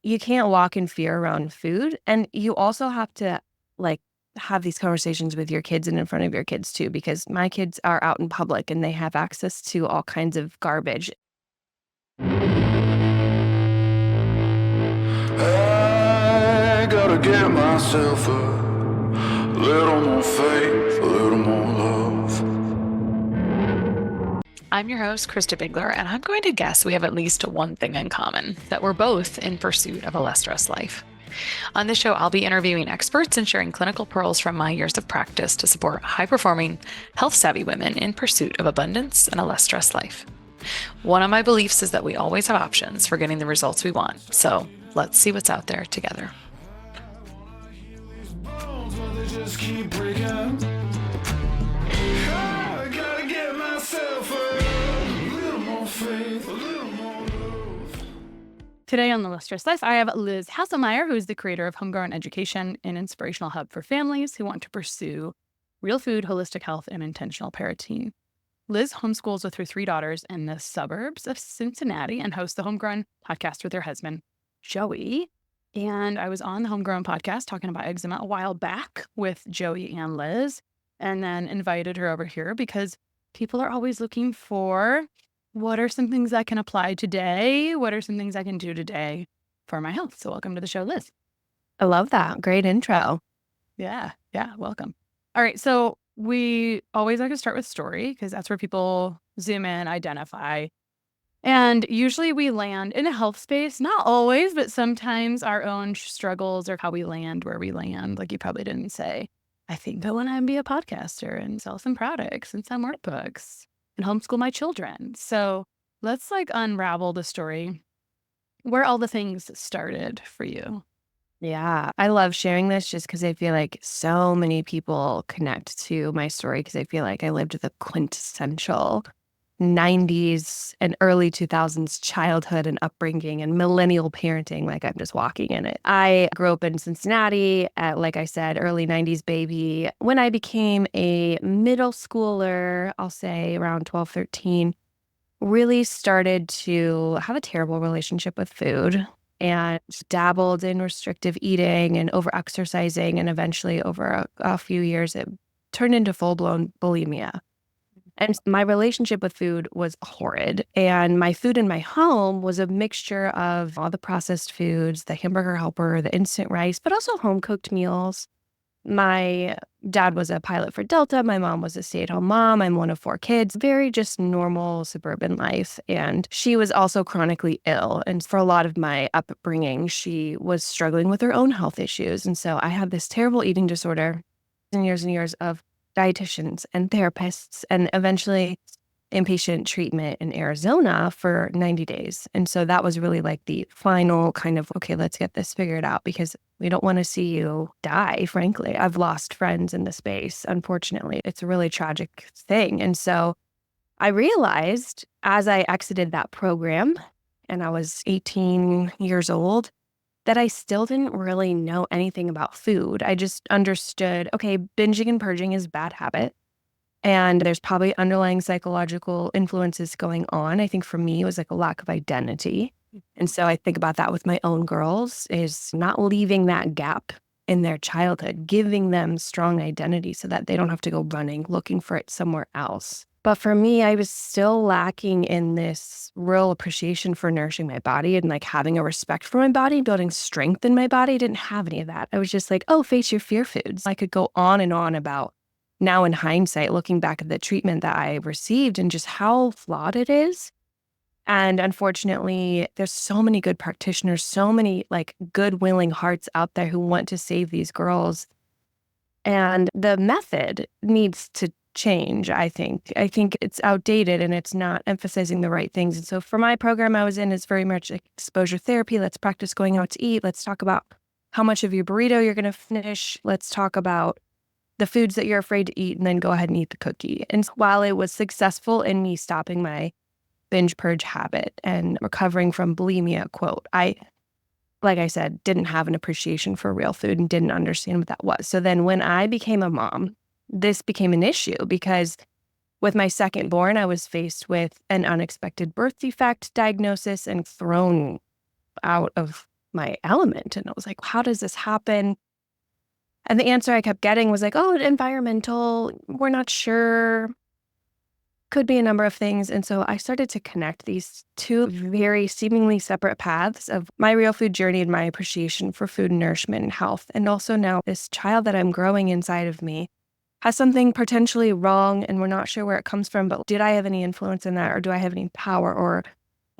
you can't walk in fear around food. And you also have to like have these conversations with your kids and in front of your kids too, because my kids are out in public and they have access to all kinds of garbage. I gotta get myself a little more faith, a little more love. I'm your host, Krista Bigler, and I'm going to guess we have at least one thing in common, that we're both in pursuit of a less stressed life. On this show, I'll be interviewing experts and sharing clinical pearls from my years of practice to support high-performing, health-savvy women in pursuit of abundance and a less stressed life. One of my beliefs is that we always have options for getting the results we want, so let's see what's out there together. Today on The Less Stressed Life, I have Liz Haselmayer, who is the creator of Homegrown Education, an inspirational hub for families who want to pursue real food, holistic health, and intentional parenting. Liz homeschools with her 3 daughters in the suburbs of Cincinnati and hosts the Homegrown podcast with her husband, Joey. And I was on the Homegrown podcast talking about eczema a while back with Joey and Liz, and then invited her over here because people are always looking for what are some things I can apply today? What are some things I can do today for my health? So welcome to the show, Liz. I love that. Great intro. Yeah, welcome. All right, so we always like to start with story because that's where people zoom in, identify. And usually we land in a health space, not always, but sometimes our own struggles are how we land where we land. Like you probably didn't say, I think I want to be a podcaster and sell some products and some workbooks and homeschool my children. So let's unravel the story where all the things started for you. Yeah, I love sharing this just because I feel like so many people connect to my story because I feel like I lived the quintessential 90s and early 2000s childhood and upbringing and millennial parenting. Like I'm just walking in it. I grew up in Cincinnati at, like I said, early 90s baby. When I became a middle schooler, I'll say around 12, 13, really started to have a terrible relationship with food and dabbled in restrictive eating and over-exercising. And eventually over a few years, it turned into full-blown bulimia. And my relationship with food was horrid. And my food in my home was a mixture of all the processed foods, the hamburger helper, the instant rice, but also home-cooked meals. My dad was a pilot for Delta. My mom was a stay-at-home mom. I'm one of 4 kids. Very just normal suburban life. And she was also chronically ill. And for a lot of my upbringing, she was struggling with her own health issues. And so I had this terrible eating disorder and years of dietitians and therapists and eventually inpatient treatment in Arizona for 90 days. And so that was really like the final kind of, okay, let's get this figured out because we don't want to see you die, frankly. I've lost friends in the space, unfortunately. It's a really tragic thing. And so I realized as I exited that program and I was 18 years old, that I still didn't really know anything about food. I just understood, okay, binging and purging is a bad habit. And there's probably underlying psychological influences going on. I think for me, it was like a lack of identity. And so I think about that with my own girls is not leaving that gap in their childhood, giving them strong identity so that they don't have to go running, looking for it somewhere else. But for me, I was still lacking in this real appreciation for nourishing my body and like having a respect for my body, building strength in my body. I didn't have any of that. I was just like, oh, face your fear foods. I could go on and on about now in hindsight, looking back at the treatment that I received and just how flawed it is. And unfortunately, there's so many good practitioners, so many like good, willing hearts out there who want to save these girls. And the method needs to change, I think. I think it's outdated and it's not emphasizing the right things. And so for my program I was in, it's very much like exposure therapy. Let's practice going out to eat. Let's talk about how much of your burrito you're going to finish. Let's talk about the foods that you're afraid to eat and then go ahead and eat the cookie. And while it was successful in me stopping my binge purge habit and recovering from bulimia, quote, like I said, didn't have an appreciation for real food and didn't understand what that was. So then when I became a mom, this became an issue because with my second born, I was faced with an unexpected birth defect diagnosis and thrown out of my element. And I was like, how does this happen? And the answer I kept getting was like, oh, environmental, we're not sure. Could be a number of things. And so I started to connect these two very seemingly separate paths of my real food journey and my appreciation for food and nourishment and health. And also now this child that I'm growing inside of me has something potentially wrong and we're not sure where it comes from, but did I have any influence in that, or do I have any power or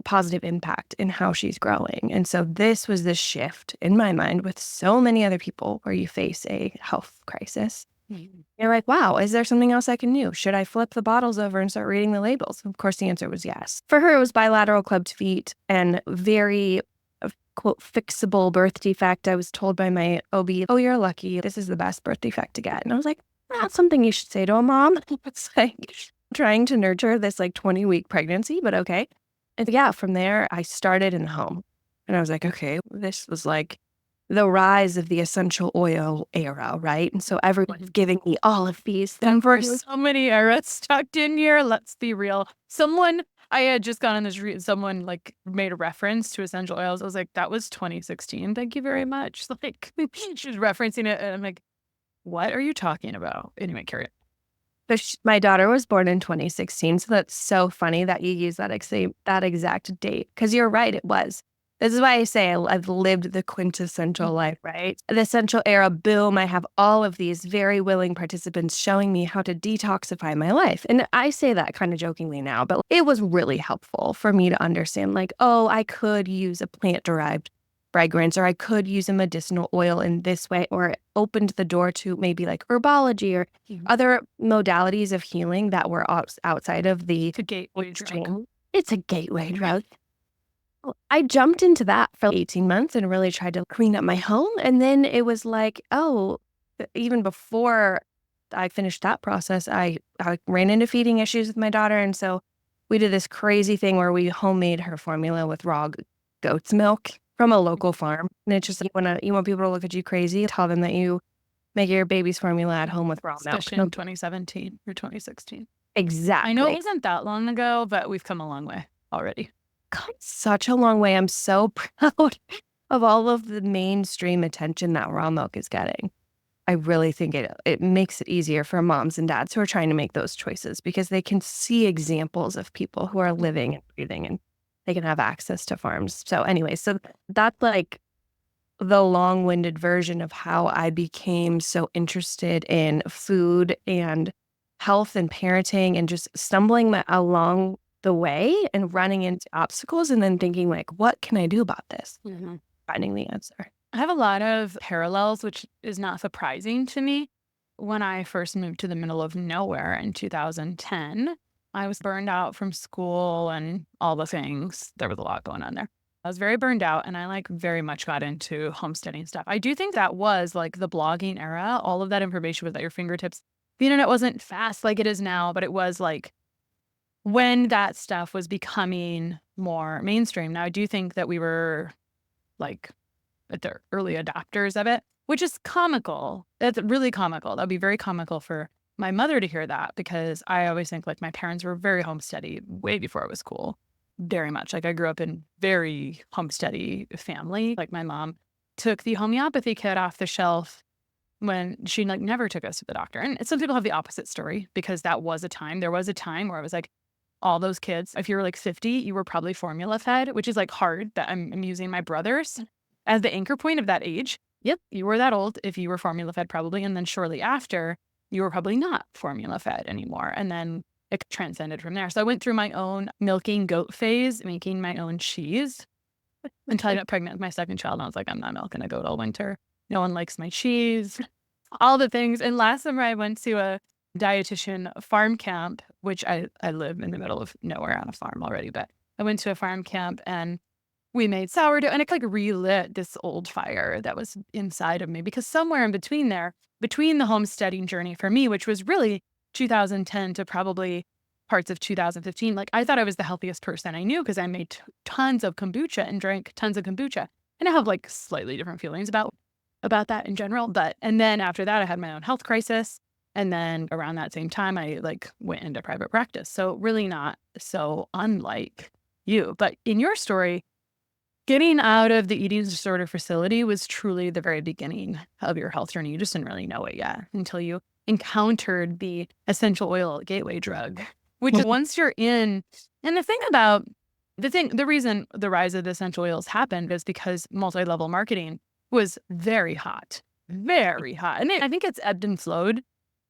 positive impact in how she's growing? And so this was this shift in my mind with so many other people where you face a health crisis. You're like, wow, is there something else I can do? Should I flip the bottles over and start reading the labels? Of course, the answer was yes. For her, it was bilateral clubbed feet and very, quote, fixable birth defect. I was told by my OB, oh, you're lucky. This is the best birth defect to get. And I was like, that's something you should say to a mom. It's like trying to nurture this like 20-week pregnancy, but okay. And yeah, from there, I started in the home. And I was like, okay, this was like the rise of the essential oil era, right? And so everyone's giving me all of these And for things. so many eras tucked in here, let's be real. I had just gone on this someone like made a reference to essential oils. I was like, that was 2016. Thank you very much. Like, she was referencing it. And I'm like, what are you talking about? Anyway, carry it. But my daughter was born in 2016. So that's so funny that you use that exact date. Because you're right, it was. This is why I say I've lived the quintessential life, right? The essential era, boom, I have all of these very willing participants showing me how to detoxify my life. And I say that kind of jokingly now, but it was really helpful for me to understand like, oh, I could use a plant-derived fragrance, or I could use a medicinal oil in this way, or it opened the door to maybe like herbology or other modalities of healing that were outside of the gateway drug. It's a gateway drug. I jumped into that for 18 months and really tried to clean up my home. And then it was like, oh, even before I finished that process, I ran into feeding issues with my daughter. And so we did this crazy thing where we homemade her formula with raw goat's milk from a local farm. And it's just like, you want people to look at you crazy, tell them that you make your baby's formula at home with raw milk. Especially in 2017 or 2016. Exactly. I know it wasn't that long ago, but we've come a long way already. Come such a long way. I'm so proud of all of the mainstream attention that raw milk is getting. I really think it makes it easier for moms and dads who are trying to make those choices because they can see examples of people who are living and breathing and they can have access to farms. So anyway, so that's like the long-winded version of how I became so interested in food and health and parenting and just stumbling along the way and running into obstacles and then thinking like, what can I do about this? Finding the answer. I have a lot of parallels, which is not surprising to me. When I first moved to the middle of nowhere in 2010, I was burned out from school and all the things. There was a lot going on there. I was very burned out and I like very much got into homesteading stuff. I do think that was like the blogging era. All of that information was at your fingertips. The internet wasn't fast like it is now, but it was like when that stuff was becoming more mainstream. Now, I do think that we were like the early adopters of it, which is comical. That's really comical. That'd be very comical for my mother to hear that because I always think like my parents were very homesteady way before it was cool. Very much. Like I grew up in very homesteady family. Like my mom took the homeopathy kit off the shelf when she like never took us to the doctor. And some people have the opposite story because there was a time where I was like, all those kids, if you were like 50, you were probably formula fed, which is like hard that I'm using my brothers as the anchor point of that age. Yep, you were that old if you were formula fed probably. And then shortly after, you were probably not formula fed anymore. And then it transcended from there. So I went through my own milking goat phase, making my own cheese until I got pregnant with my second child. And I was like, I'm not milking a goat all winter. No one likes my cheese, all the things. And last summer I went to a dietitian farm camp, which I live in the middle of nowhere on a farm already, but I went to a farm camp and we made sourdough and it like relit this old fire that was inside of me because somewhere in between there, between the homesteading journey for me, which was really 2010 to probably parts of 2015, like I thought I was the healthiest person I knew because I made tons of kombucha and drank tons of kombucha. And I have like slightly different feelings about that in general. And then after that, I had my own health crisis. And then around that same time, I like went into private practice. So really not so unlike you. But in your story, getting out of the eating disorder facility was truly the very beginning of your health journey. You just didn't really know it yet until you encountered the essential oil gateway drug, which is once you're in. And the reason the rise of the essential oils happened is because multi-level marketing was very hot. Very hot. And I think it's ebbed and flowed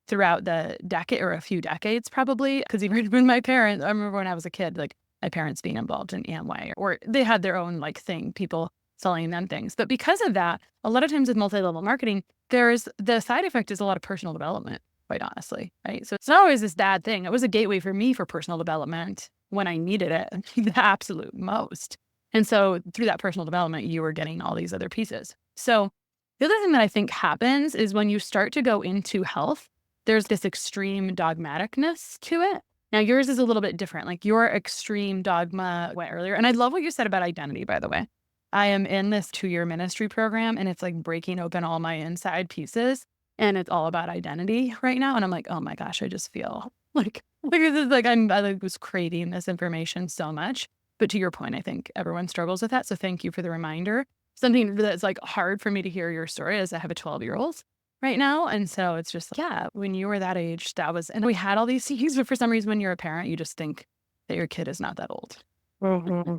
throughout the decade or a few decades probably. Because even when my parents, I remember when I was a kid, like my parents being involved in Amway, or they had their own like thing, people selling them things. But because of that, a lot of times with multi-level marketing, the side effect is a lot of personal development, quite honestly, right? So it's not always this bad thing. It was a gateway for me for personal development when I needed it the absolute most. And so through that personal development, you were getting all these other pieces. So the other thing that I think happens is when you start to go into health, there's this extreme dogmaticness to it. Now, yours is a little bit different. Like your extreme dogma went earlier. And I love what you said about identity, by the way. I am in this 2-year ministry program, and it's like breaking open all my inside pieces. And it's all about identity right now. And I'm like, oh my gosh, I just feel like this is like I was craving this information so much. But to your point, I think everyone struggles with that. So thank you for the reminder. Something that's like hard for me to hear your story is I have a 12-year-old right now. And so it's just, yeah, when you were that age, and we had all these things, but for some reason, when you're a parent, you just think that your kid is not that old. Mm-hmm.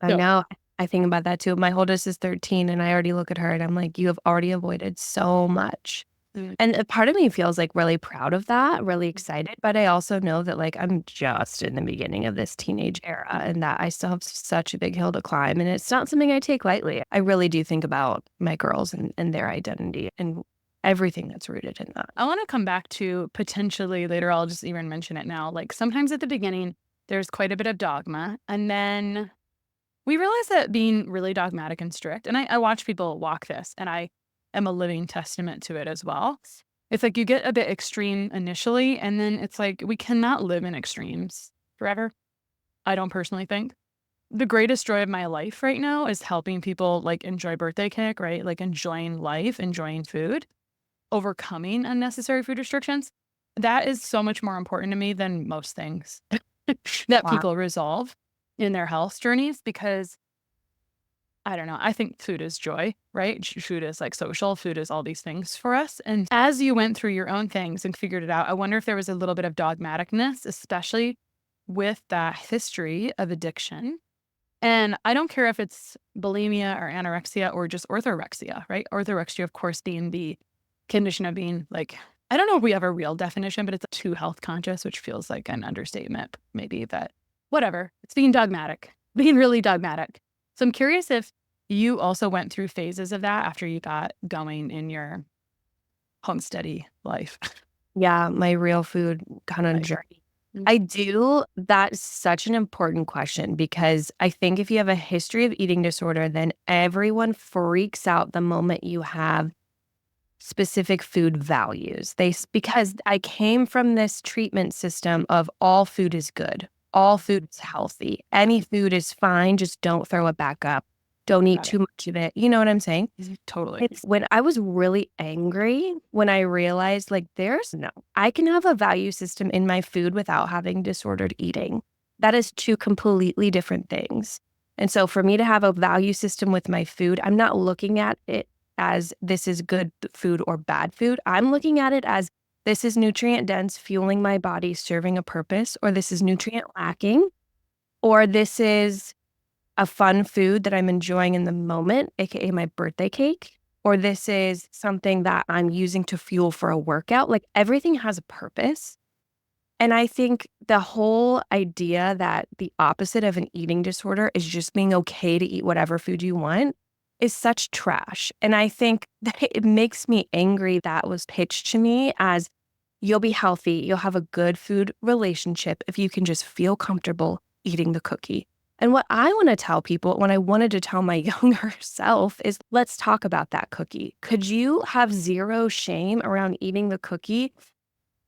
I So- know. I think about that too. My oldest is 13 and I already look at her and I'm like, you have already avoided so much. And a part of me feels like really proud of that, really excited. But I also know that like I'm just in the beginning of this teenage era and that I still have such a big hill to climb. And it's not something I take lightly. I really do think about my girls and their identity and everything that's rooted in that. I want to come back to potentially later, I'll just even mention it now. Like sometimes at the beginning, there's quite a bit of dogma. And then we realize that being really dogmatic and strict, and I watch people walk this, and I am a living testament to it as well. It's like you get a bit extreme initially, and then it's like we cannot live in extremes forever. I don't personally think. The greatest joy of my life right now is helping people like enjoy birthday cake, right? Like enjoying life, enjoying food, overcoming unnecessary food restrictions. That is so much more important to me than most things that Wow. people resolve in their health journeys, because I don't know, I think food is joy, right? Food is like social, food is all these things for us. And as you went through your own things and figured it out, I wonder if there was a little bit of dogmaticness, especially with that history of addiction. And I don't care if it's bulimia or anorexia or just orthorexia, right? Orthorexia, of course, being the condition of being like, I don't know if we have a real definition, but it's too health conscious, which feels like an understatement, maybe, that whatever. It's being dogmatic, being really dogmatic. So I'm curious if you also went through phases of that after you got going in your homesteady life. Yeah, my real food kind of Right. journey. Mhm. I do. That's such an important question because I think if you have a history of eating disorder, then everyone freaks out the moment you have specific food values. Because I came from this treatment system of all food is good, all food is healthy, any food is fine, just don't throw it back up. Don't eat Got it. too much of it. You know what I'm saying? Totally. It's when I was really angry when I realized like I can have a value system in my food without having disordered eating. That is two completely different things. And so for me to have a value system with my food, I'm not looking at it as this is good food or bad food. I'm looking at it as this is nutrient dense, fueling my body, serving a purpose, or this is nutrient lacking, or this is a fun food that I'm enjoying in the moment, aka my birthday cake, or this is something that I'm using to fuel for a workout. Like everything has a purpose. And I think the whole idea that the opposite of an eating disorder is just being okay to eat whatever food you want is such trash. And I think that it makes me angry that was pitched to me as you'll be healthy, you'll have a good food relationship if you can just feel comfortable eating the cookie. And what I want to tell people, when I wanted to tell my younger self, is let's talk about that cookie. Could you have zero shame around eating the cookie?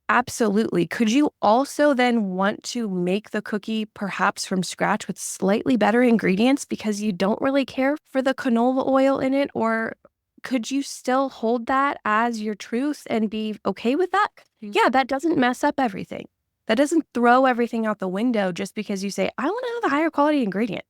Absolutely. Could you also then want to make the cookie perhaps from scratch with slightly better ingredients because you don't really care for the canola oil in it? Or could you still hold that as your truth and be okay with that? Yeah, that doesn't mess up everything. That doesn't throw everything out the window just because you say, I want to have a higher quality ingredient.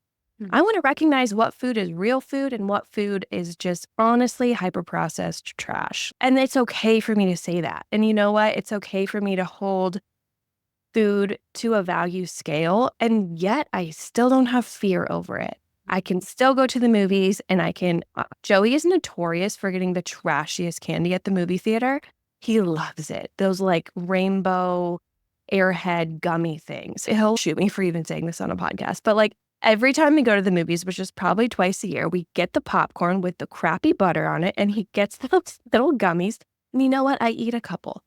I want to recognize what food is real food and what food is just honestly hyper-processed trash. And it's okay for me to say that. And you know what? It's okay for me to hold food to a value scale, and yet I still don't have fear over it. I can still go to the movies and I can, Joey is notorious for getting the trashiest candy at the movie theater. He loves it. Those like rainbow airhead gummy things. He'll shoot me for even saying this on a podcast, but like every time we go to the movies, which is probably twice a year, we get the popcorn with the crappy butter on it and he gets those little gummies. And you know what? I eat a couple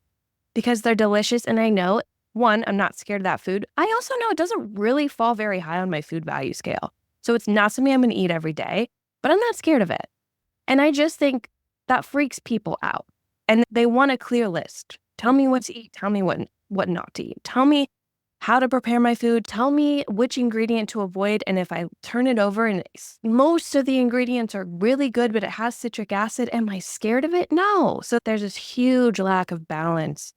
because they're delicious. And I know, one, I'm not scared of that food. I also know it doesn't really fall very high on my food value scale. So it's not something I'm going to eat every day, but I'm not scared of it. And I just think that freaks people out. And they want a clear list. Tell me what to eat. Tell me what not to eat. Tell me how to prepare my food. Tell me which ingredient to avoid. And if I turn it over and most of the ingredients are really good, but it has citric acid, am I scared of it? No. So there's this huge lack of balance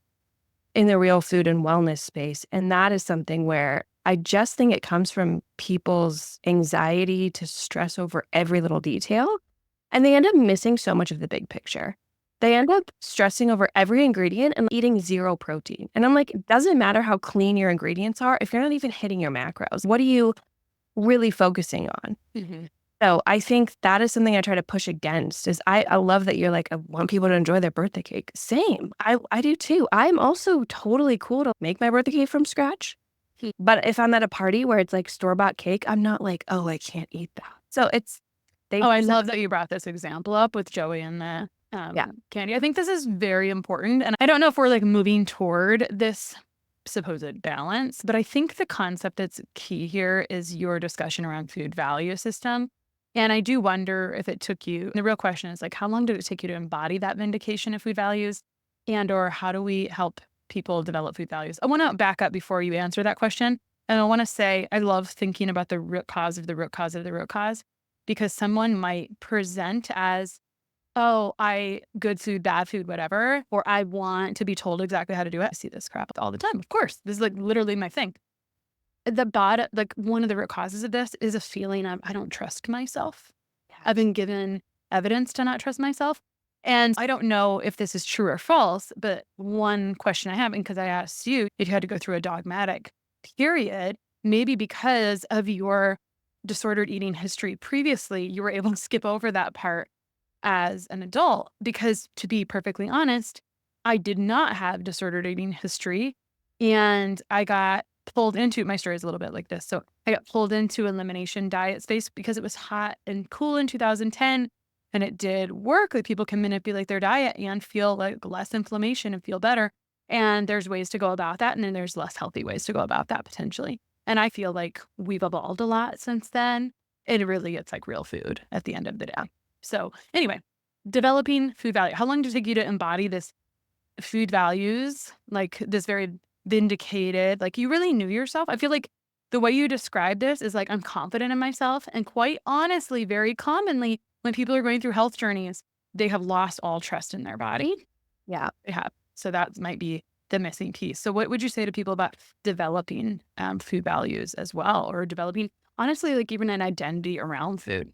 in the real food and wellness space. And that is something where I just think it comes from people's anxiety to stress over every little detail. And they end up missing so much of the big picture. They end up stressing over every ingredient and eating zero protein. And I'm like, it doesn't matter how clean your ingredients are if you're not even hitting your macros. What are you really focusing on? Mm-hmm. So I think that is something I try to push against is I love that you're like, I want people to enjoy their birthday cake. Same. I do too. I'm also totally cool to make my birthday cake from scratch. But if I'm at a party where it's like store-bought cake, I'm not like, oh, I can't eat that. So it's I love that you brought this example up with Joey and the candy. I think this is very important. And I don't know if we're like moving toward this supposed balance, but I think the concept that's key here is your discussion around food value system. And I do wonder if it took you, the real question is like, how long did it take you to embody that vindication of food values? And or how do we help people develop food values? I want to back up before you answer that question. And I want to say, I love thinking about the root cause of the root cause of the root cause, because someone might present as, oh, good food, bad food, whatever, or I want to be told exactly how to do it. I see this crap all the time. Of course, this is like literally my thing. One of the root causes of this is a feeling of, I don't trust myself. I've been given evidence to not trust myself. And I don't know if this is true or false, but one question I have, and because I asked you if you had to go through a dogmatic period, maybe because of your disordered eating history previously, you were able to skip over that part as an adult. Because to be perfectly honest, I did not have disordered eating history. And I got pulled into, my story is a little bit like this. So I got pulled into elimination diet space because it was hot and cool in 2010. And it did work. Like people can manipulate their diet and feel like less inflammation and feel better. And there's ways to go about that. And then there's less healthy ways to go about that potentially. And I feel like we've evolved a lot since then. It really, it's like real food at the end of the day. So anyway, developing food value. How long did it take you to embody this food values? Like this very vindicated, like you really knew yourself. I feel like the way you describe this is like, I'm confident in myself. And quite honestly, very commonly, when people are going through health journeys, they have lost all trust in their body. Yeah. They have. So that might be the missing piece. So what would you say to people about developing food values as well, or developing, honestly, like even an identity around food?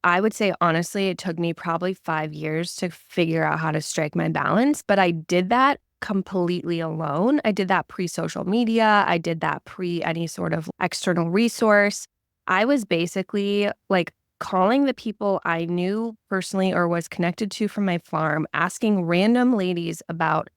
I would say, honestly, it took me probably 5 years to figure out how to strike my balance, but I did that completely alone. I did that pre-social media. I did that pre any sort of external resource. I was basically like calling the people I knew personally or was connected to from my farm, asking random ladies about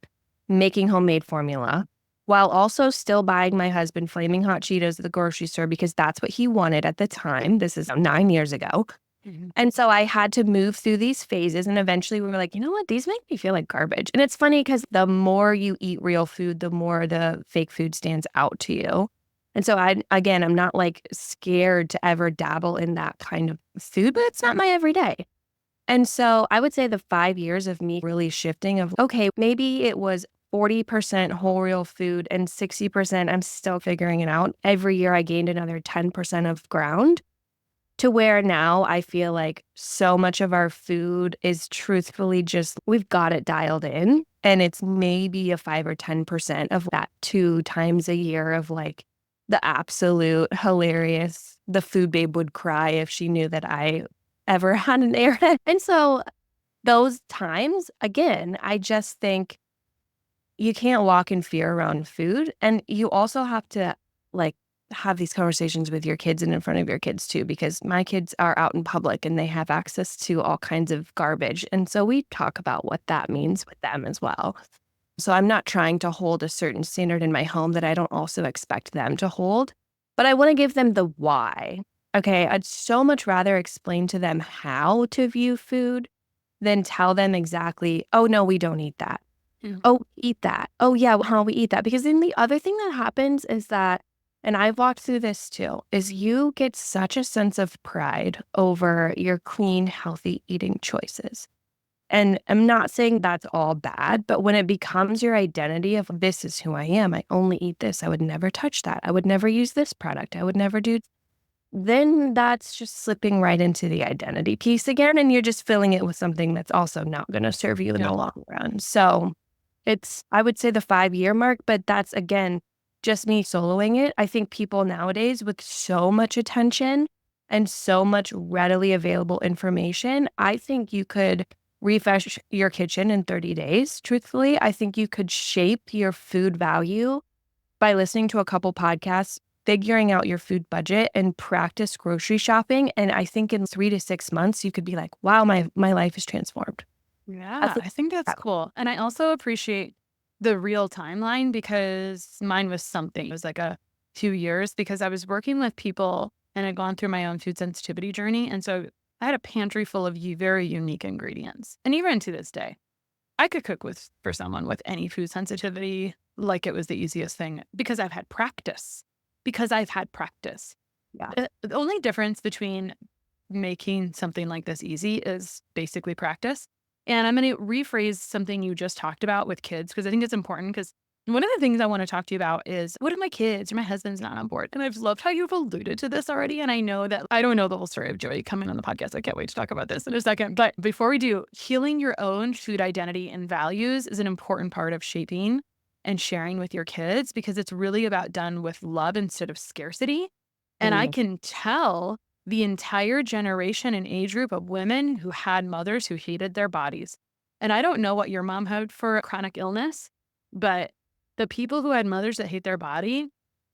making homemade formula, while also still buying my husband Flaming Hot Cheetos at the grocery store because that's what he wanted at the time. This is 9 years ago. Mm-hmm. And so I had to move through these phases. And eventually we were like, you know what? These make me feel like garbage. And it's funny because the more you eat real food, the more the fake food stands out to you. And so I'm not like scared to ever dabble in that kind of food, but it's not my everyday. And so I would say the 5 years of me really shifting of, okay, maybe it was 40% whole real food and 60% I'm still figuring it out. Every year I gained another 10% of ground. To where now I feel like so much of our food is truthfully just, we've got it dialed in. And it's maybe a 5 or 10% of that 2 times a year of like the absolute hilarious, the food babe would cry if she knew that I ever had an airhead. And so those times, again, I just think you can't walk in fear around food. And you also have to like have these conversations with your kids and in front of your kids too, because my kids are out in public and they have access to all kinds of garbage. And so we talk about what that means with them as well. So I'm not trying to hold a certain standard in my home that I don't also expect them to hold, but I want to give them the why. Okay, I'd so much rather explain to them how to view food than tell them exactly, oh, no, we don't eat that. Oh, eat that. Oh, yeah, how we eat that. Because then the other thing that happens is that, and I've walked through this too, is you get such a sense of pride over your clean, healthy eating choices. And I'm not saying that's all bad, but when it becomes your identity of this is who I am, I only eat this, I would never touch that, I would never use this product, I would never do, then that's just slipping right into the identity piece again. And you're just filling it with something that's also not going to serve you in the long run. So I would say the 5-year mark, but that's again, just me soloing it. I think people nowadays with so much attention and so much readily available information, I think you could refresh your kitchen in 30 days. Truthfully, I think you could shape your food value by listening to a couple podcasts, figuring out your food budget and practice grocery shopping. And I think in 3 to 6 months, you could be like, wow, my life is transformed. Yeah, I think that's cool. And I also appreciate the real timeline because mine was something. It was like a few years because I was working with people and had gone through my own food sensitivity journey. And so I had a pantry full of very unique ingredients. And even to this day, I could cook for someone with any food sensitivity like it was the easiest thing because I've had practice. Yeah. The only difference between making something like this easy is basically practice. And I'm going to rephrase something you just talked about with kids because I think it's important because one of the things I want to talk to you about is what if my kids or my husband's not on board? And I've loved how you've alluded to this already. And I know that I don't know the whole story of Joey coming on the podcast. I can't wait to talk about this in a second. But before we do, healing your own food identity and values is an important part of shaping and sharing with your kids because it's really about done with love instead of scarcity. And I can tell the entire generation and age group of women who had mothers who hated their bodies. And I don't know what your mom had for a chronic illness, but the people who had mothers that hate their body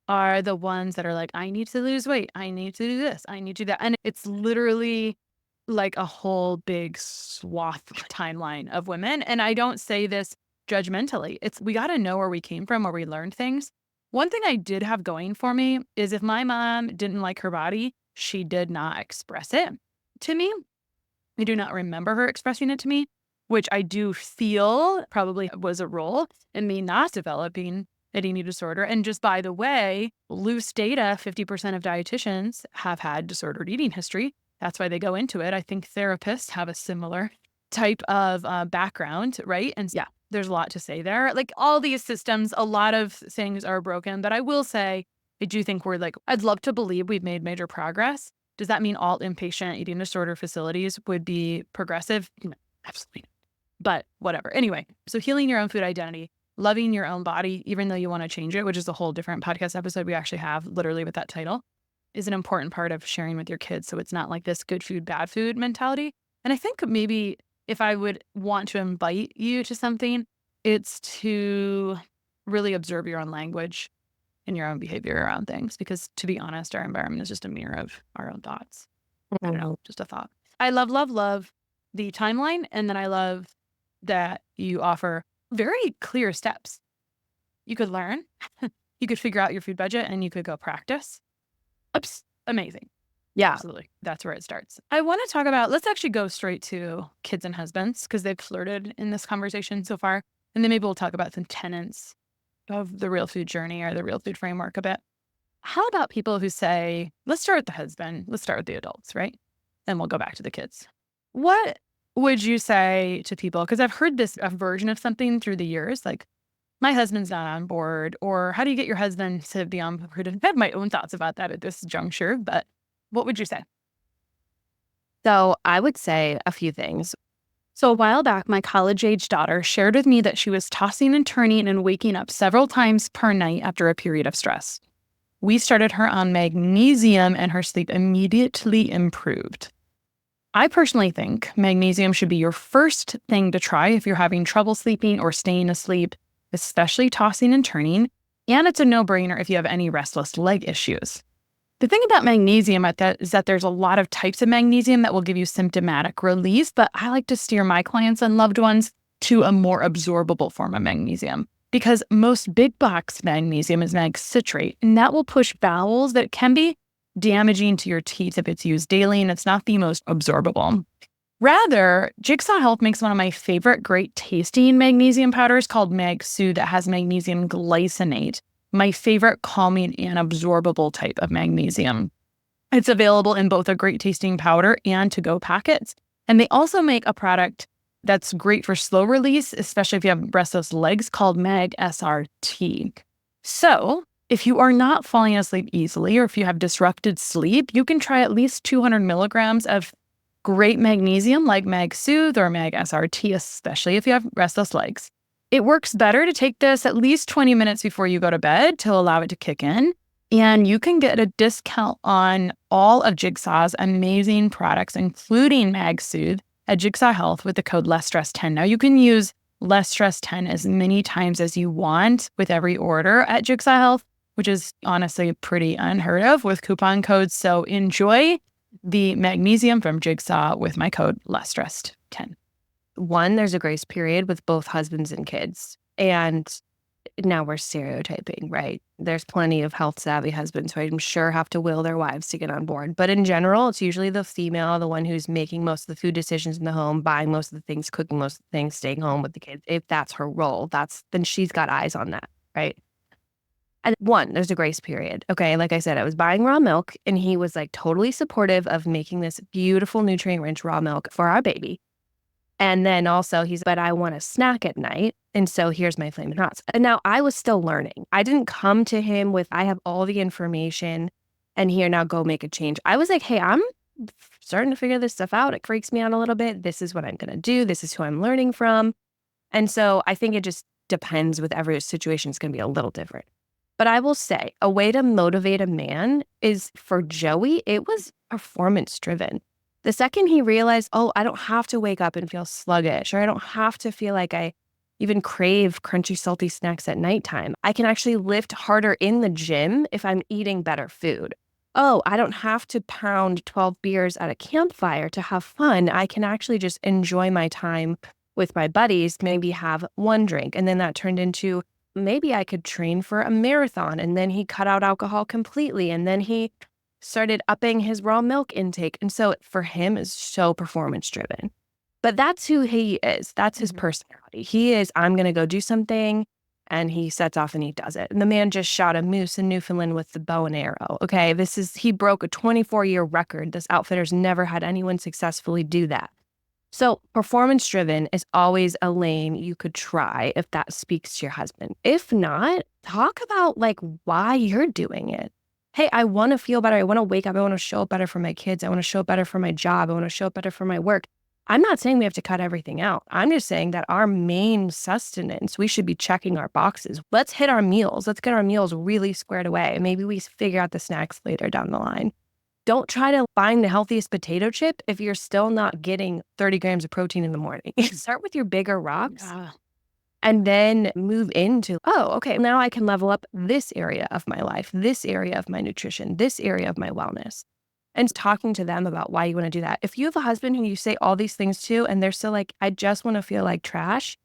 are the ones that are like, I need to lose weight. I need to do this. I need to do that. And it's literally like a whole big swath timeline of women. And I don't say this judgmentally. We got to know where we came from, where we learned things. One thing I did have going for me is if my mom didn't like her body, she did not express it to me. I do not remember her expressing it to me, which I do feel probably was a role in me not developing an eating disorder. And just by the way, loose data, 50% of dietitians have had disordered eating history. That's why they go into it. I think therapists have a similar type of background, right? And yeah, there's a lot to say there. Like all these systems, a lot of things are broken, but I will say, I do think I'd love to believe we've made major progress. Does that mean all inpatient eating disorder facilities would be progressive? No, absolutely not. But whatever. Anyway, so healing your own food identity, loving your own body, even though you want to change it, which is a whole different podcast episode we actually have literally with that title, is an important part of sharing with your kids. So it's not like this good food, bad food mentality. And I think maybe if I would want to invite you to something, it's to really observe your own language and your own behavior around things. Because to be honest, our environment is just a mirror of our own thoughts. I don't know, just a thought. I love the timeline. And then I love that you offer very clear steps. You could learn, you could figure out your food budget, and you could go practice. Oops, amazing. Yeah. Absolutely. That's where it starts. I want to talk about, let's actually go straight to kids and husbands because they've flirted in this conversation so far. And then maybe we'll talk about some tenets of the real food journey or the real food framework a bit. How about people who say, let's start with the husband, let's start with the adults, right? And we'll go back to the kids. What would you say to people? Because I've heard a version of something through the years, like my husband's not on board, or how do you get your husband to be on board? I have my own thoughts about that at this juncture, but what would you say? So I would say a few things. So a while back, my college-age daughter shared with me that she was tossing and turning and waking up several times per night after a period of stress. We started her on magnesium and her sleep immediately improved. I personally think magnesium should be your first thing to try if you're having trouble sleeping or staying asleep, especially tossing and turning. And it's a no-brainer if you have any restless leg issues. The thing about magnesium is that there's a lot of types of magnesium that will give you symptomatic relief, but I like to steer my clients and loved ones to a more absorbable form of magnesium because most big box magnesium is mag citrate, and that will push bowels that can be damaging to your teeth if it's used daily, and it's not the most absorbable. Rather, Jigsaw Health makes one of my favorite great tasting magnesium powders called Mag Soothe that has magnesium glycinate, my favorite calming and absorbable type of magnesium. It's available in both a great tasting powder and to-go packets. And they also make a product that's great for slow release, especially if you have restless legs, called Mag SRT. So if you are not falling asleep easily or if you have disrupted sleep, you can try at least 200 milligrams of great magnesium like Mag Soothe or Mag SRT, especially if you have restless legs. It works better to take this at least 20 minutes before you go to bed to allow it to kick in. And you can get a discount on all of Jigsaw's amazing products, including Mag Soothe, at Jigsaw Health with the code LessStress10. Now, you can use LessStress10 as many times as you want with every order at Jigsaw Health, which is honestly pretty unheard of with coupon codes. So enjoy the magnesium from Jigsaw with my code LessStress10. One, there's a grace period with both husbands and kids. And now we're stereotyping, right? There's plenty of health savvy husbands who I'm sure have to will their wives to get on board. But in general, it's usually the female, the one who's making most of the food decisions in the home, buying most of the things, cooking most of the things, staying home with the kids. If that's her role, then she's got eyes on that, right? And one, there's a grace period. Okay, like I said, I was buying raw milk and he was like totally supportive of making this beautiful nutrient-rich raw milk for our baby. And then also but I want a snack at night. And so here's my Flamin' Hots. And now I was still learning. I didn't come to him with, I have all the information and here, now go make a change. I was like, hey, I'm starting to figure this stuff out. It freaks me out a little bit. This is what I'm going to do. This is who I'm learning from. And so I think it just depends with every situation. It's going to be a little different. But I will say a way to motivate a man is for Joey, it was performance driven. The second he realized, oh, I don't have to wake up and feel sluggish, or I don't have to feel like I even crave crunchy, salty snacks at nighttime. I can actually lift harder in the gym if I'm eating better food. Oh, I don't have to pound 12 beers at a campfire to have fun. I can actually just enjoy my time with my buddies, maybe have one drink. And then that turned into, maybe I could train for a marathon. And then he cut out alcohol completely. And then he started upping his raw milk intake. And so for him, it's so performance driven. But that's who he is. That's his personality. He is, I'm going to go do something. And he sets off and he does it. And the man just shot a moose in Newfoundland with the bow and arrow. Okay, he broke a 24-year record. This outfitter's never had anyone successfully do that. So performance driven is always a lane you could try if that speaks to your husband. If not, talk about like why you're doing it. Hey, I want to feel better. I want to wake up. I want to show up better for my kids. I want to show up better for my job. I want to show up better for my work. I'm not saying we have to cut everything out. I'm just saying that our main sustenance, we should be checking our boxes. Let's hit our meals. Let's get our meals really squared away. Maybe we figure out the snacks later down the line. Don't try to find the healthiest potato chip if you're still not getting 30 grams of protein in the morning. Start with your bigger rocks. Yeah. And then move into, oh, okay, now I can level up this area of my life, this area of my nutrition, this area of my wellness. And talking to them about why you want to do that. If you have a husband who you say all these things to and they're still like, I just want to feel like trash,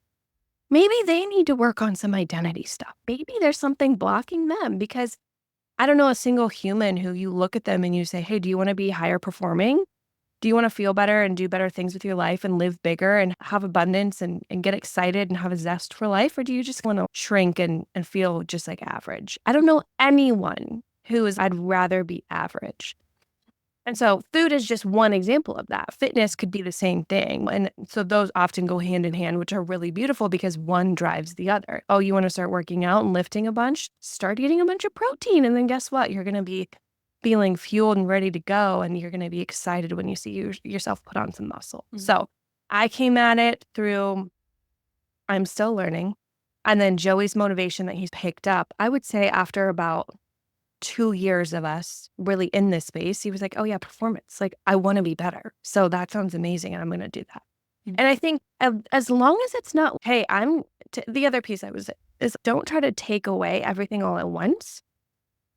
maybe they need to work on some identity stuff. Maybe there's something blocking them because I don't know a single human who you look at them and you say, hey, do you want to be higher performing? Do you want to feel better and do better things with your life and live bigger and have abundance and get excited and have a zest for life? Or do you just want to shrink and feel just like average? I don't know anyone who is, I'd rather be average. And so food is just one example of that. Fitness could be the same thing. And so those often go hand in hand, which are really beautiful because one drives the other. Oh, you want to start working out and lifting a bunch? Start eating a bunch of protein. And then guess what? You're going to be feeling fueled and ready to go. And you're going to be excited when you see yourself put on some muscle. Mm-hmm. So I came at it through, I'm still learning. And then Joey's motivation that he's picked up, I would say after about 2 years of us really in this space, he was like, oh yeah, performance. Like, I want to be better. So that sounds amazing. And I'm going to do that. And I think as long as it's not, hey, the other piece is don't try to take away everything all at once.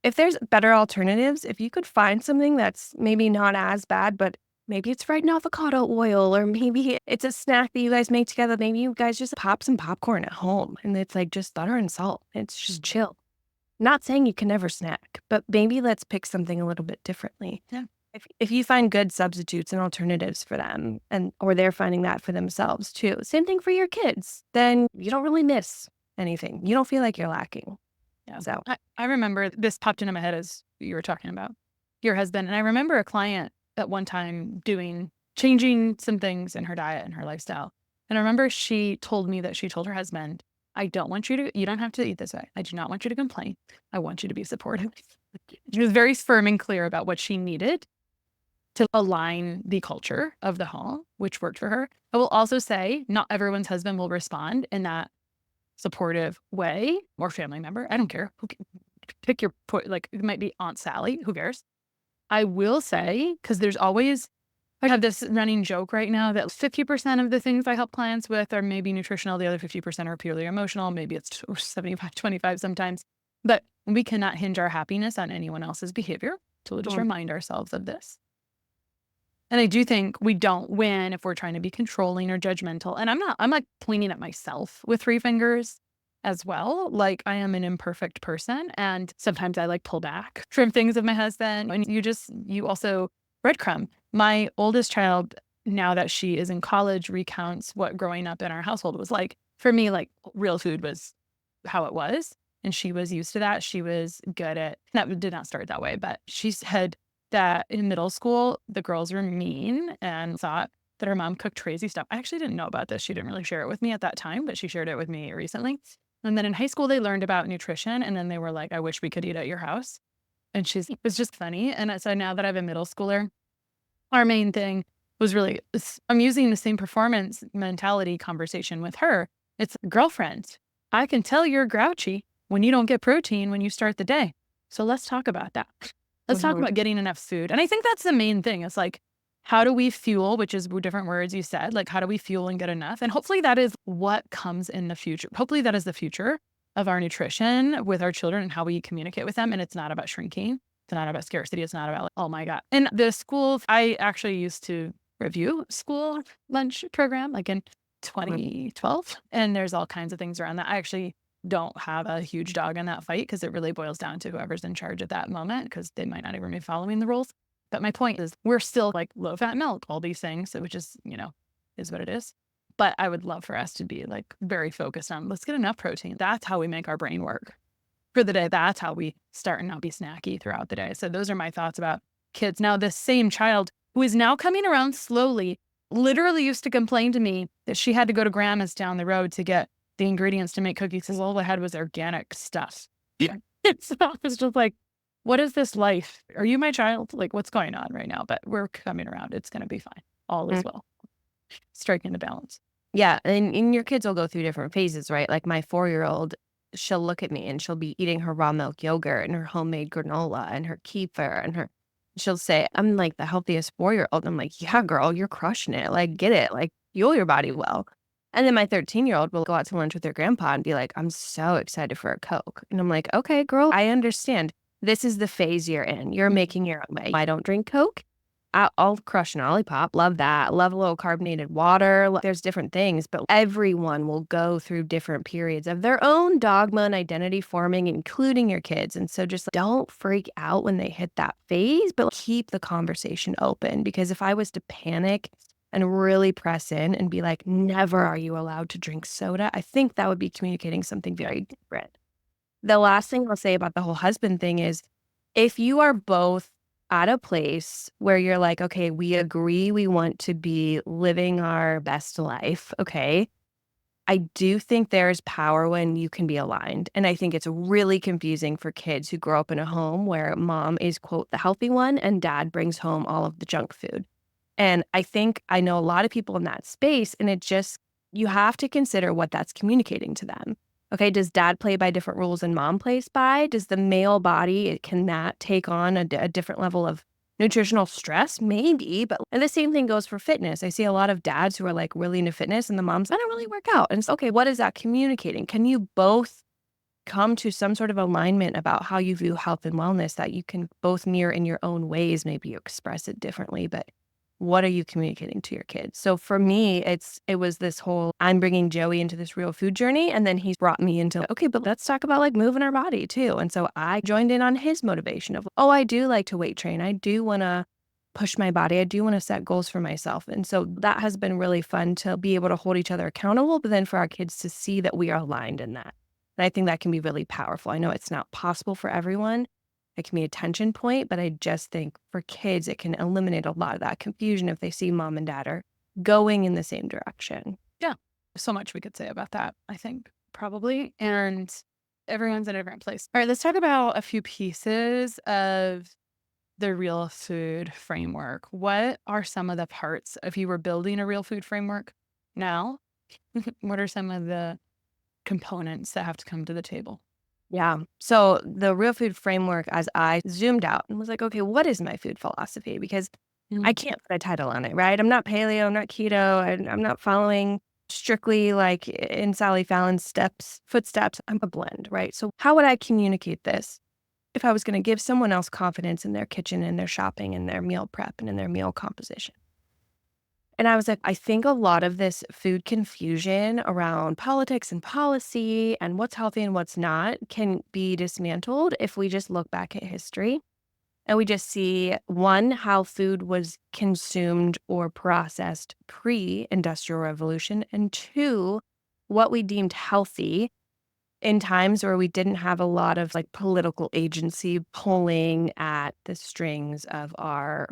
If there's better alternatives, if you could find something that's maybe not as bad, but maybe it's fried avocado oil, or maybe it's a snack that you guys make together. Maybe you guys just pop some popcorn at home and it's like just butter and salt. It's just chill. Not saying you can never snack, but maybe let's pick something a little bit differently. Yeah. If you find good substitutes and alternatives for them, or they're finding that for themselves too, same thing for your kids, then you don't really miss anything. You don't feel like you're lacking. Yeah. So I remember this popped into my head as you were talking about your husband. And I remember a client at one time changing some things in her diet and her lifestyle. And I remember she told me that she told her husband, you don't have to eat this way. I do not want you to complain. I want you to be supportive. She was very firm and clear about what she needed to align the culture of the home, which worked for her. I will also say not everyone's husband will respond in that supportive way, or family member. I don't care. Pick your point. Like, it might be Aunt Sally. Who cares? I will say, because I have this running joke right now that 50% of the things I help clients with are maybe nutritional. The other 50% are purely emotional. Maybe it's 75-25 sometimes. But we cannot hinge our happiness on anyone else's behavior. So we'll just remind ourselves of this. And I do think we don't win if we're trying to be controlling or judgmental. And I'm like pointing at myself with 3 fingers as well. Like, I am an imperfect person. And sometimes I like pull back from things of my husband. And you also breadcrumb. My oldest child, now that she is in college, recounts what growing up in our household was like. For me, like, real food was how it was. And she was used to that. She was good at, that did not start that way, but she said that in middle school, the girls were mean and thought that her mom cooked crazy stuff. I actually didn't know about this. She didn't really share it with me at that time, but she shared it with me recently. And then in high school, they learned about nutrition. And then they were like, I wish we could eat at your house. And it was just funny. And so now that I have a middle schooler, our main thing was really, I'm using the same performance mentality conversation with her. It's, girlfriend, I can tell you're grouchy when you don't get protein when you start the day. So let's talk about that. Let's talk about getting enough food. And I think that's the main thing. It's like, how do we fuel, which is different words you said, like, how do we fuel and get enough? And hopefully that is what comes in the future. Hopefully that is the future of our nutrition with our children and how we communicate with them. And it's not about shrinking. It's not about scarcity. It's not about, like, oh my God. And the schools, I actually used to review school lunch program like in 2012. And there's all kinds of things around that. I actually don't have a huge dog in that fight because it really boils down to whoever's in charge at that moment, because they might not even be following the rules. But my point is, we're still like low fat milk, all these things, which is, is what it is. But I would love for us to be like very focused on, let's get enough protein. That's how we make our brain work for the day. That's how we start and not be snacky throughout the day. So those are my thoughts about kids. Now, this same child who is now coming around slowly, literally used to complain to me that she had to go to grandma's down the road to get the ingredients to make cookies because all I had was organic stuff. Yeah. So I was just like, what is this life? Are you my child? Like, what's going on right now? But we're coming around. It's going to be fine. All is well. Striking the balance. Yeah. And your kids will go through different phases, right? Like my 4-year-old, she'll look at me and she'll be eating her raw milk yogurt and her homemade granola and her kefir and she'll say, I'm like the healthiest 4-year-old. I'm like, yeah, girl, you're crushing it. Like, get it. Like, fuel your body well. And then my 13-year-old will go out to lunch with her grandpa and be like, I'm so excited for a Coke. And I'm like, okay, girl, I understand. This is the phase you're in. You're making your own way. I don't drink Coke. I'll crush an Olipop. Love that. Love a little carbonated water. There's different things, but everyone will go through different periods of their own dogma and identity forming, including your kids. And so just don't freak out when they hit that phase, but keep the conversation open. Because if I was to panic and really press in and be like, never are you allowed to drink soda, I think that would be communicating something very different. The last thing I'll say about the whole husband thing is, if you are both at a place where you're like, okay, we agree we want to be living our best life, okay, I do think there's power when you can be aligned. And I think it's really confusing for kids who grow up in a home where mom is, quote, the healthy one and dad brings home all of the junk food. And I know a lot of people in that space, and you have to consider what that's communicating to them. Okay, does dad play by different rules than mom plays by? Does the male body, can that take on a different level of nutritional stress? Maybe, but and the same thing goes for fitness. I see a lot of dads who are like really into fitness and the moms, I don't really work out. And it's okay, what is that communicating? Can you both come to some sort of alignment about how you view health and wellness that you can both mirror in your own ways? Maybe you express it differently, but what are you communicating to your kids? So for me, it was this whole, I'm bringing Joey into this real food journey. And then he's brought me into, okay, but let's talk about like moving our body too. And so I joined in on his motivation of, oh, I do like to weight train. I do want to push my body. I do want to set goals for myself. And so that has been really fun to be able to hold each other accountable, but then for our kids to see that we are aligned in that. And I think that can be really powerful. I know it's not possible for everyone. It can be a tension point, but I just think for kids, it can eliminate a lot of that confusion if they see mom and dad are going in the same direction. Yeah. So much we could say about that, I think, probably. And everyone's in a different place. All right, let's talk about a few pieces of the real food framework. What are some of the parts if you were building a real food framework now? What are some of the components that have to come to the table? Yeah. So the real food framework, as I zoomed out and was like, okay, what is my food philosophy? Because I can't put a title on it, right? I'm not paleo, I'm not keto, I'm not following strictly like in Sally Fallon's footsteps. I'm a blend, right? So how would I communicate this if I was going to give someone else confidence in their kitchen and their shopping and their meal prep and in their meal composition? And I was like, I think a lot of this food confusion around politics and policy and what's healthy and what's not can be dismantled if we just look back at history and we just see, one, how food was consumed or processed pre-industrial revolution, and two, what we deemed healthy in times where we didn't have a lot of like political agency pulling at the strings of our,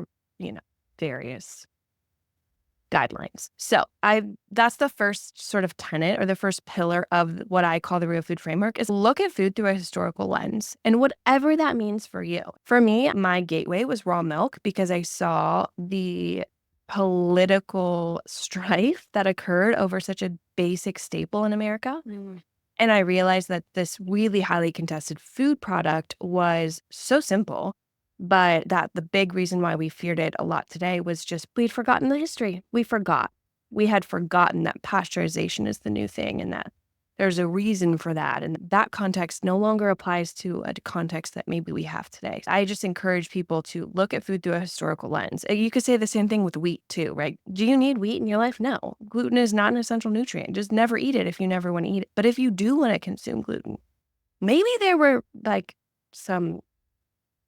various guidelines. So that's the first sort of tenet or the first pillar of what I call the real food framework is look at food through a historical lens and whatever that means for you. For me, my gateway was raw milk because I saw the political strife that occurred over such a basic staple in America. And I realized that this really highly contested food product was so simple, but that the big reason why we feared it a lot today was just we'd forgotten the history. We forgot. We had forgotten that pasteurization is the new thing and that there's a reason for that. And that context no longer applies to a context that maybe we have today. I just encourage people to look at food through a historical lens. You could say the same thing with wheat too, right? Do you need wheat in your life? No. Gluten is not an essential nutrient. Just never eat it if you never want to eat it. But if you do want to consume gluten, maybe there were like some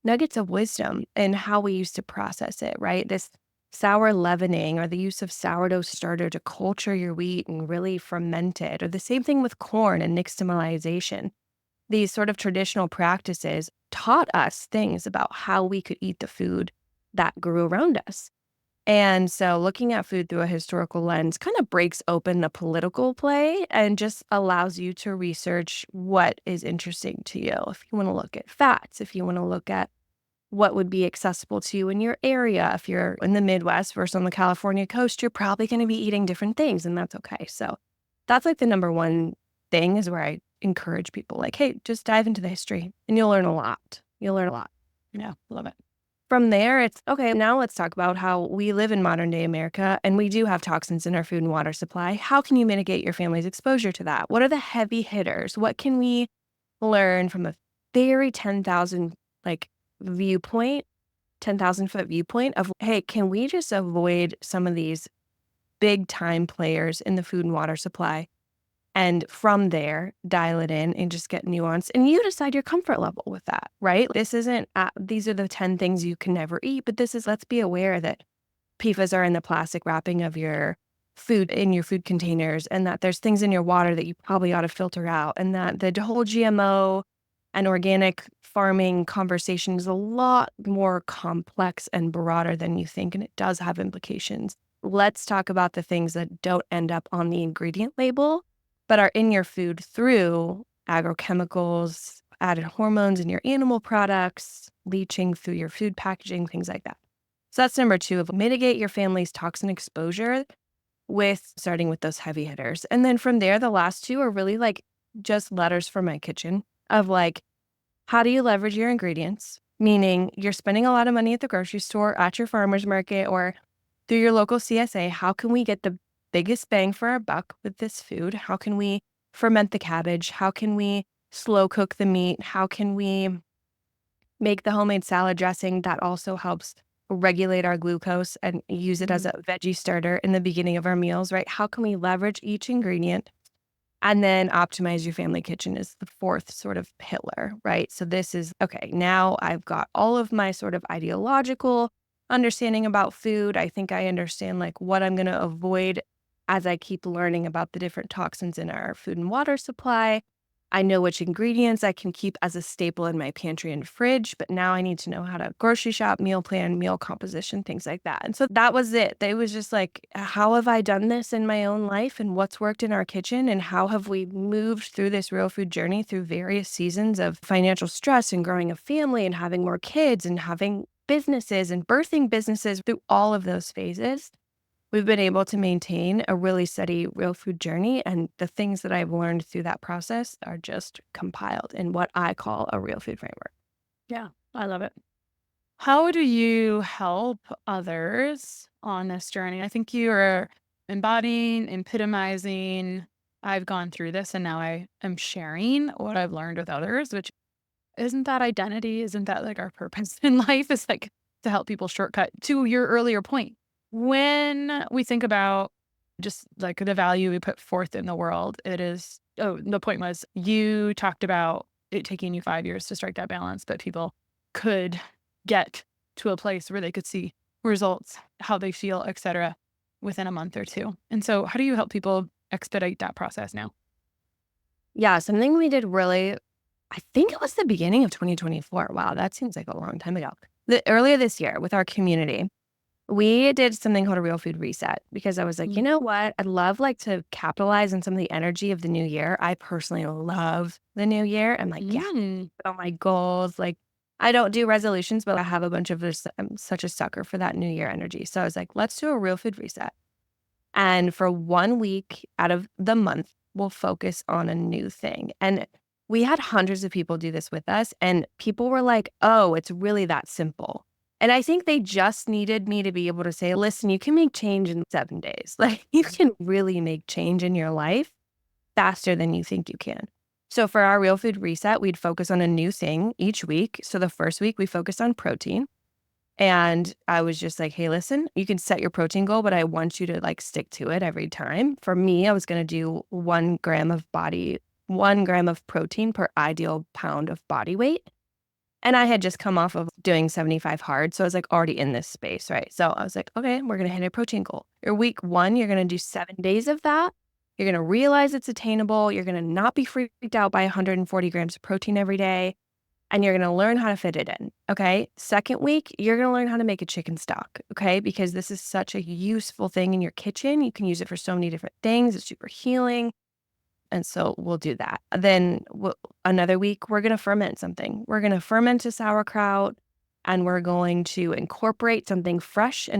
nuggets of wisdom in how we used to process it, right? This sour leavening or the use of sourdough starter to culture your wheat and really ferment it, or the same thing with corn and nixtamalization. These sort of traditional practices taught us things about how we could eat the food that grew around us. And so looking at food through a historical lens kind of breaks open the political play and just allows you to research what is interesting to you. If you want to look at fats, if you want to look at what would be accessible to you in your area. If you're in the Midwest versus on the California coast, you're probably going to be eating different things, and that's okay. So that's like the number one thing is where I encourage people like, hey, just dive into the history and you'll learn a lot. You'll learn a lot. Yeah, love it. From there, it's okay, now let's talk about how we live in modern day America and we do have toxins in our food and water supply. How can you mitigate your family's exposure to that? What are the heavy hitters? What can we learn from a very 10,000 viewpoint, 10,000-foot viewpoint of, hey, can we just avoid some of these big time players in the food and water supply? And from there, dial it in and just get nuance. And you decide your comfort level with that, right? This isn't, these are the 10 things you can never eat, but this is, let's be aware that PFAS are in the plastic wrapping of your food in your food containers and that there's things in your water that you probably ought to filter out and that the whole GMO and organic farming conversation is a lot more complex and broader than you think, and it does have implications. Let's talk about the things that don't end up on the ingredient label, but are in your food through agrochemicals, added hormones in your animal products, leaching through your food packaging, things like that. So that's number 2 of mitigate your family's toxin exposure with starting with those heavy hitters. And then from there, the last 2 are really like just letters from my kitchen of like, how do you leverage your ingredients? Meaning you're spending a lot of money at the grocery store, at your farmer's market, or through your local CSA. How can we get the biggest bang for our buck with this food? How can we ferment the cabbage? How can we slow cook the meat? How can we make the homemade salad dressing that also helps regulate our glucose and use it as a veggie starter in the beginning of our meals, right? How can we leverage each ingredient? And then optimize your family kitchen is the fourth sort of pillar, right? So this is, okay, now I've got all of my sort of ideological understanding about food. I think I understand like what I'm going to avoid as I keep learning about the different toxins in our food and water supply. I know which ingredients I can keep as a staple in my pantry and fridge, but now I need to know how to grocery shop, meal plan, meal composition, things like that. And so that was it. It was just like, how have I done this in my own life and what's worked in our kitchen? And how have we moved through this real food journey through various seasons of financial stress and growing a family and having more kids and having businesses and birthing businesses through all of those phases? We've been able to maintain a really steady real food journey. And the things that I've learned through that process are just compiled in what I call a real food framework. Yeah, I love it. How do you help others on this journey? I think you are embodying, epitomizing, I've gone through this and now I am sharing what I've learned with others, which isn't that identity? Isn't that like our purpose in life? Is like to help people shortcut to your earlier point. When we think about just like the value we put forth in the world, it is, the point was you talked about it taking you 5 years to strike that balance, but people could get to a place where they could see results, how they feel, et cetera, within a month or two. And so how do you help people expedite that process now? Yeah, something we did really, I think it was the beginning of 2024. Wow, that seems like a long time ago. Earlier this year with our community, we did something called a real food reset because I was like, you know what? I'd love like to capitalize on some of the energy of the new year. I personally love the new year. I'm like, yeah, put all my goals. Like I don't do resolutions, but I have a bunch of this. I'm such a sucker for that new year energy. So I was like, let's do a real food reset. And for 1 week out of the month, we'll focus on a new thing. And we had hundreds of people do this with us. And people were like, oh, it's really that simple. And I think they just needed me to be able to say, listen, you can make change in 7 days. Like you can really make change in your life faster than you think you can. So for our real food reset, we'd focus on a new thing each week. So the first week we focused on protein. And I was just like, hey, listen, you can set your protein goal, but I want you to like stick to it every time. For me, I was going to do 1 gram of 1 gram of protein per ideal pound of body weight. And I had just come off of doing 75 hard. So I was like already in this space, right? So I was like, okay, we're going to hit a protein goal. Your week 1, you're going to do 7 days of that. You're going to realize it's attainable. You're going to not be freaked out by 140 grams of protein every day. And you're going to learn how to fit it in. Okay. Second week, you're going to learn how to make a chicken stock. Okay. Because this is such a useful thing in your kitchen. You can use it for so many different things. It's super healing. And so we'll do that. Then another week, we're going to ferment something. We're going to ferment a sauerkraut and we're going to incorporate something fresh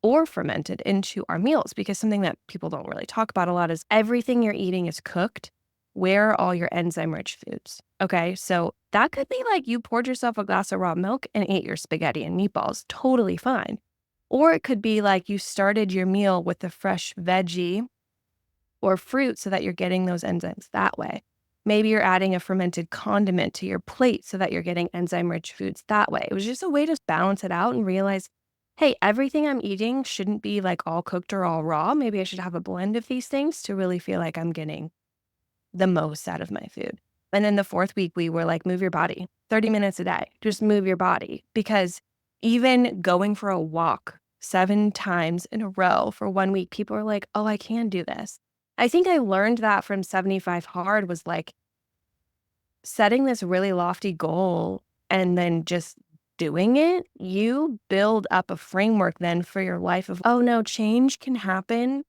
or fermented into our meals, because something that people don't really talk about a lot is everything you're eating is cooked. Where are all your enzyme-rich foods? Okay, so that could be like you poured yourself a glass of raw milk and ate your spaghetti and meatballs. Totally fine. Or it could be like you started your meal with a fresh veggie or fruit so that you're getting those enzymes that way. Maybe you're adding a fermented condiment to your plate so that you're getting enzyme-rich foods that way. It was just a way to balance it out and realize, hey, everything I'm eating shouldn't be like all cooked or all raw. Maybe I should have a blend of these things to really feel like I'm getting the most out of my food. And then the 4th week, we were like, move your body 30 minutes a day. Just move your body. Because even going for a walk 7 times in a row for 1 week, people are like, oh, I can do this. I think I learned that from 75 Hard was like setting this really lofty goal and then just doing it. You build up a framework then for your life of, oh no, change can happen.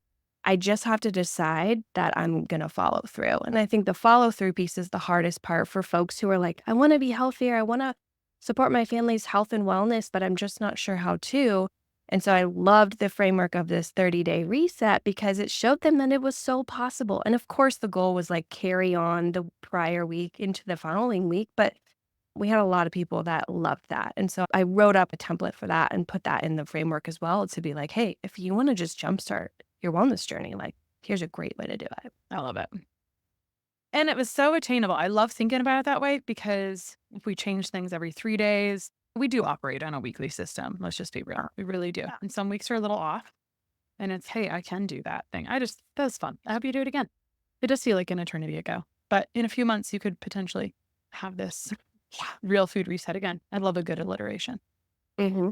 I just have to decide that I'm going to follow through. And I think the follow through piece is the hardest part for folks who are like, I want to be healthier. I want to support my family's health and wellness, but I'm just not sure how to. And so I loved the framework of this 30-day reset because it showed them that it was so possible. And of course, the goal was like carry on the prior week into the following week. But we had a lot of people that loved that. And so I wrote up a template for that and put that in the framework as well to be like, hey, if you want to just jumpstart your wellness journey, like here's a great way to do it. I love it. And it was so attainable. I love thinking about it that way because if we change things every 3 days, we do operate on a weekly system. Let's just be real. We really do. And some weeks are a little off. And it's, hey, I can do that thing. That was fun. I hope you do it again. It does feel like an eternity ago. But in a few months, you could potentially have this real food reset again. I love a good alliteration. Mm-hmm.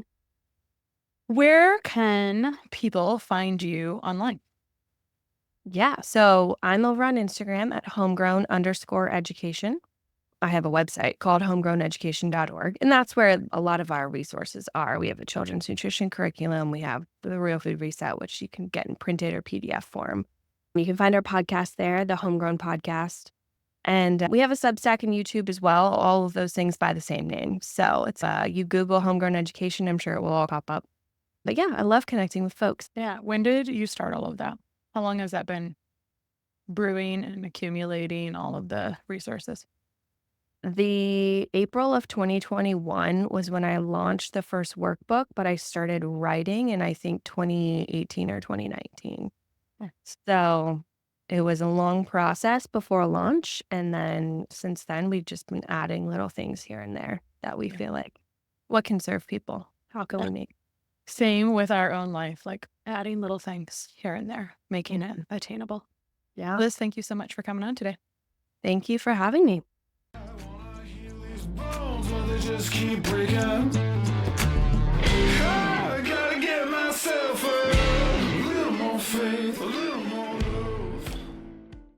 Where can people find you online? Yeah. So I'm over on Instagram at homegrown_education. I have a website called homegrowneducation.org, and that's where a lot of our resources are. We have a children's nutrition curriculum. We have the Real Food Reset, which you can get in printed or PDF form. You can find our podcast there, the Homegrown Podcast. And we have a Substack and YouTube as well. All of those things by the same name. So it's you Google Homegrown Education, I'm sure it will all pop up. But yeah, I love connecting with folks. Yeah. When did you start all of that? How long has that been brewing and accumulating all of the resources? The April of 2021 was when I launched the first workbook, but I started writing in, I think, 2018 or 2019. So it was a long process before launch. And then since then, we've just been adding little things here and there that we feel like, what can serve people? How can we make? Same with our own life, like adding little things here and there, making it attainable. Yeah. Liz, thank you so much for coming on today. Thank you for having me. Bones, but they just keep breaking.